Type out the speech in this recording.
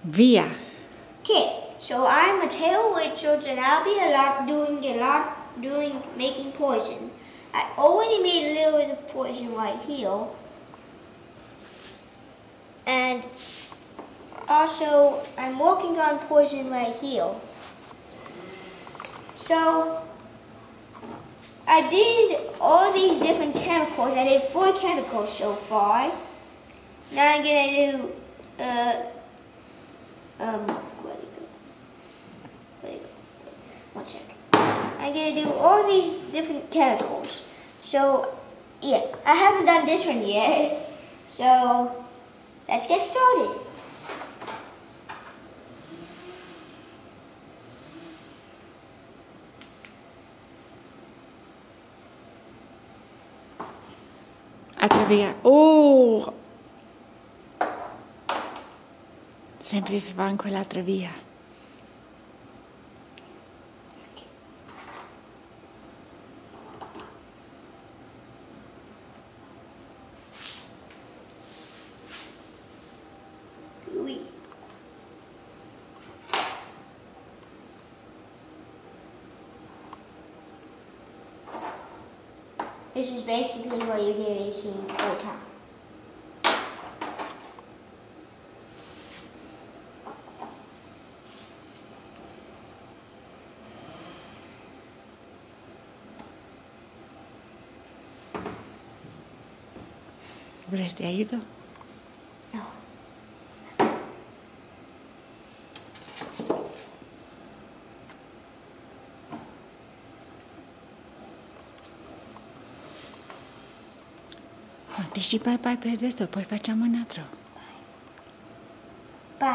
Via. Okay, so I'm a tail witch and I'll be making poison. I already made a little bit of poison right here. And also, I'm working on poison right here. So, I did all these different chemicals. I did 4 chemicals so far. Now I'm gonna do, where'd it go? One second. I'm gonna do all these different chemicals. So, yeah, I haven't done this one yet. So, let's get started. Altra via. Oh! Sempre si va in quell'altra via. Gooey. This is basically what you're going to see all the time. Vorresti aiuto? No. Anticipa il per adesso, poi facciamo un altro.